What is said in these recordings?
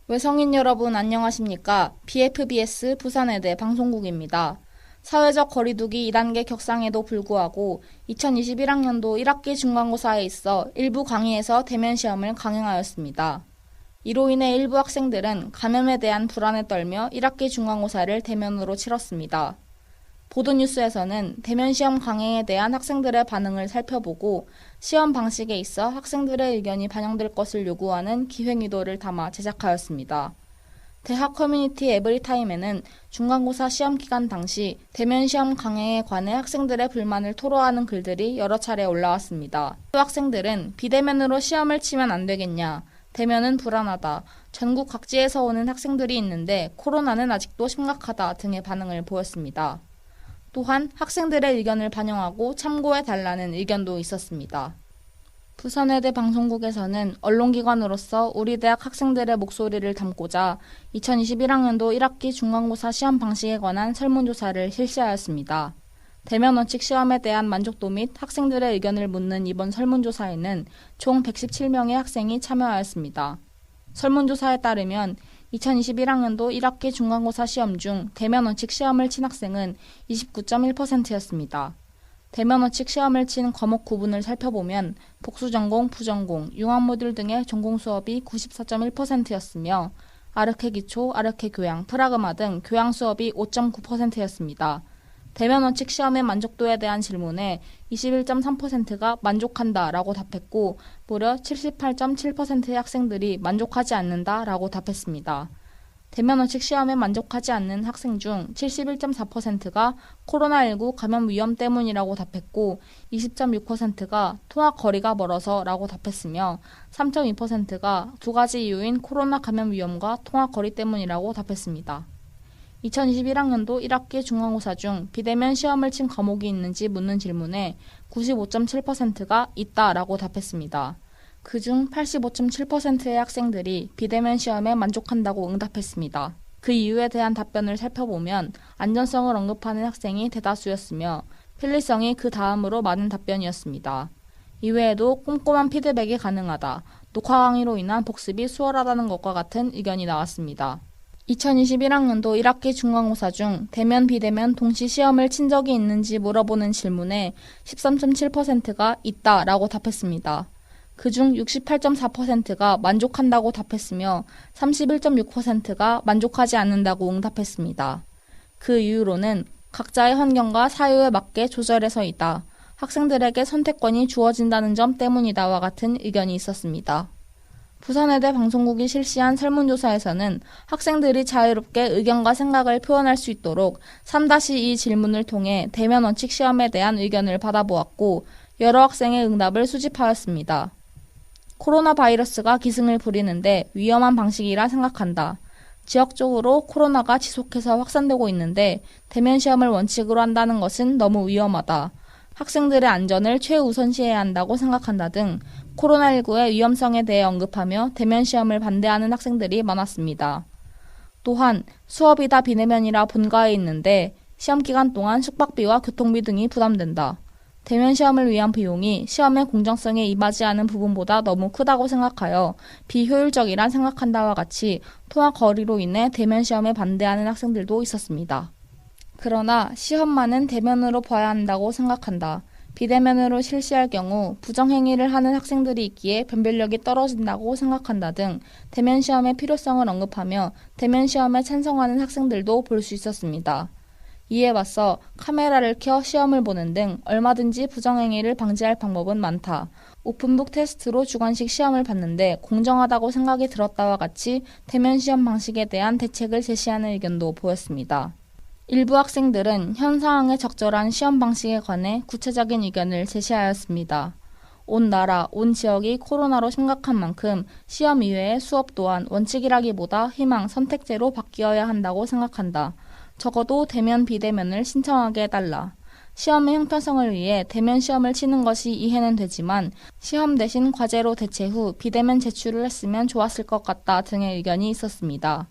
외성인 여러분 안녕하십니까? BFBS 부산외대 방송국입니다. 사회적 거리두기 2단계 격상에도 불구하고 2021학년도 1학기 중간고사에 있어 일부 강의에서 대면 시험을 강행하였습니다. 이로 인해 일부 학생들은 감염에 대한 불안에 떨며 1학기 중간고사를 대면으로 치렀습니다. 보도뉴스에서는 대면 시험 강행에 대한 학생들의 반응을 살펴보고 시험 방식에 있어 학생들의 의견이 반영될 것을 요구하는 기획의도를 담아 제작하였습니다. 대학 커뮤니티 에브리타임에는 중간고사 시험 기간 당시 대면 시험 강행에 관해 학생들의 불만을 토로하는 글들이 여러 차례 올라왔습니다. 또 학생들은 비대면으로 시험을 치면 안 되겠냐, 대면은 불안하다, 전국 각지에서 오는 학생들이 있는데 코로나는 아직도 심각하다 등의 반응을 보였습니다. 또한 학생들의 의견을 반영하고 참고해달라는 의견도 있었습니다. 부산외대 방송국에서는 언론기관으로서 우리 대학 학생들의 목소리를 담고자 2021학년도 1학기 중간고사 시험 방식에 관한 설문조사를 실시하였습니다. 대면 원칙 시험에 대한 만족도 및 학생들의 의견을 묻는 이번 설문조사에는 총 117명의 학생이 참여하였습니다. 설문조사에 따르면 2021학년도 1학기 중간고사 시험 중 대면 원칙 시험을 친 학생은 29.1%였습니다. 대면 원칙 시험을 친 과목 구분을 살펴보면 복수전공, 부전공, 융합 모듈 등의 전공 수업이 94.1%였으며 아르케 기초, 아르케 교양, 프라그마 등 교양 수업이 5.9%였습니다. 대면 원칙 시험의 만족도에 대한 질문에 21.3%가 만족한다 라고 답했고 무려 78.7%의 학생들이 만족하지 않는다 라고 답했습니다. 대면 원칙 시험에 만족하지 않는 학생 중 71.4%가 코로나19 감염 위험 때문이라고 답했고 20.6%가 통학 거리가 멀어서 라고 답했으며 3.2%가 두 가지 이유인 코로나 감염 위험과 통학 거리 때문이라고 답했습니다. 2021학년도 1학기 중간고사 중 비대면 시험을 친 과목이 있는지 묻는 질문에 95.7%가 있다라고 답했습니다. 그중 85.7%의 학생들이 비대면 시험에 만족한다고 응답했습니다. 그 이유에 대한 답변을 살펴보면 안전성을 언급하는 학생이 대다수였으며 편리성이 그 다음으로 많은 답변이었습니다. 이외에도 꼼꼼한 피드백이 가능하다, 녹화 강의로 인한 복습이 수월하다는 것과 같은 의견이 나왔습니다. 2021학년도 1학기 중간고사 중 대면, 비대면 동시 시험을 친 적이 있는지 물어보는 질문에 13.7%가 있다라고 답했습니다. 그중 68.4%가 만족한다고 답했으며 31.6%가 만족하지 않는다고 응답했습니다. 그 이유로는 각자의 환경과 사유에 맞게 조절해서이다, 학생들에게 선택권이 주어진다는 점 때문이다와 같은 의견이 있었습니다. 부산외대 방송국이 실시한 설문조사에서는 학생들이 자유롭게 의견과 생각을 표현할 수 있도록 3-2 질문을 통해 대면 원칙 시험에 대한 의견을 받아보았고 여러 학생의 응답을 수집하였습니다. 코로나 바이러스가 기승을 부리는데 위험한 방식이라 생각한다. 지역적으로 코로나가 지속해서 확산되고 있는데 대면 시험을 원칙으로 한다는 것은 너무 위험하다. 학생들의 안전을 최우선시해야 한다고 생각한다 등 코로나19의 위험성에 대해 언급하며 대면 시험을 반대하는 학생들이 많았습니다. 또한 수업이 다 비대면이라 본가에 있는데 시험 기간 동안 숙박비와 교통비 등이 부담된다. 대면 시험을 위한 비용이 시험의 공정성에 임하지 않은 부분보다 너무 크다고 생각하여 비효율적이란 생각한다와 같이 통학 거리로 인해 대면 시험에 반대하는 학생들도 있었습니다. 그러나 시험만은 대면으로 봐야 한다고 생각한다. 비대면으로 실시할 경우 부정행위를 하는 학생들이 있기에 변별력이 떨어진다고 생각한다 등 대면 시험의 필요성을 언급하며 대면 시험에 찬성하는 학생들도 볼 수 있었습니다. 이에 맞서 카메라를 켜 시험을 보는 등 얼마든지 부정행위를 방지할 방법은 많다. 오픈북 테스트로 주관식 시험을 봤는데 공정하다고 생각이 들었다와 같이 대면 시험 방식에 대한 대책을 제시하는 의견도 보였습니다. 일부 학생들은 현 상황에 적절한 시험 방식에 관해 구체적인 의견을 제시하였습니다. 온 나라, 온 지역이 코로나로 심각한 만큼 시험 이외의 수업 또한 원칙이라기보다 희망, 선택제로 바뀌어야 한다고 생각한다. 적어도 대면, 비대면을 신청하게 해달라. 시험의 형평성을 위해 대면 시험을 치는 것이 이해는 되지만 시험 대신 과제로 대체 후 비대면 제출을 했으면 좋았을 것 같다 등의 의견이 있었습니다.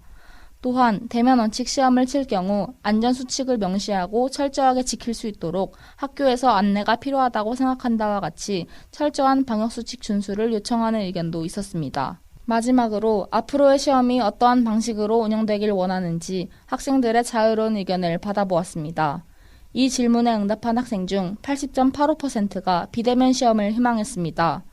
또한 대면 원칙 시험을 칠 경우 안전수칙을 명시하고 철저하게 지킬 수 있도록 학교에서 안내가 필요하다고 생각한다와 같이 철저한 방역수칙 준수를 요청하는 의견도 있었습니다. 마지막으로 앞으로의 시험이 어떠한 방식으로 운영되길 원하는지 학생들의 자유로운 의견을 받아보았습니다. 이 질문에 응답한 학생 중 80.85%가 비대면 시험을 희망했습니다.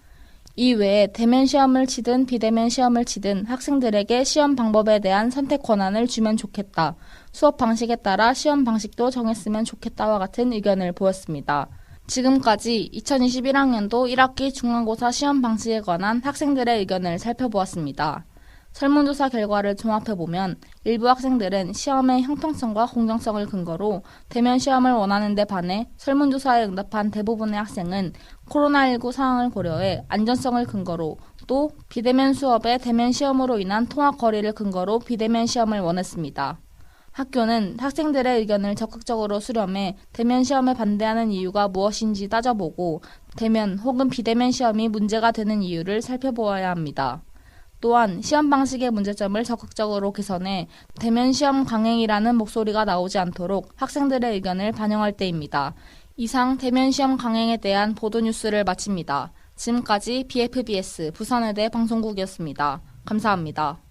이 외에 대면 시험을 치든 비대면 시험을 치든 학생들에게 시험 방법에 대한 선택 권한을 주면 좋겠다. 수업 방식에 따라 시험 방식도 정했으면 좋겠다와 같은 의견을 보였습니다. 지금까지 2021학년도 1학기 중간고사 시험 방식에 관한 학생들의 의견을 살펴보았습니다. 설문조사 결과를 종합해보면 일부 학생들은 시험의 형평성과 공정성을 근거로 대면 시험을 원하는 데 반해 설문조사에 응답한 대부분의 학생은 코로나19 상황을 고려해 안전성을 근거로 또 비대면 수업의 대면 시험으로 인한 통학 거리를 근거로 비대면 시험을 원했습니다. 학교는 학생들의 의견을 적극적으로 수렴해 대면 시험에 반대하는 이유가 무엇인지 따져보고 대면 혹은 비대면 시험이 문제가 되는 이유를 살펴보아야 합니다. 또한 시험 방식의 문제점을 적극적으로 개선해 대면 시험 강행이라는 목소리가 나오지 않도록 학생들의 의견을 반영할 때입니다. 이상 대면 시험 강행에 대한 보도 뉴스를 마칩니다. 지금까지 BFBS 부산외대 방송국이었습니다. 감사합니다.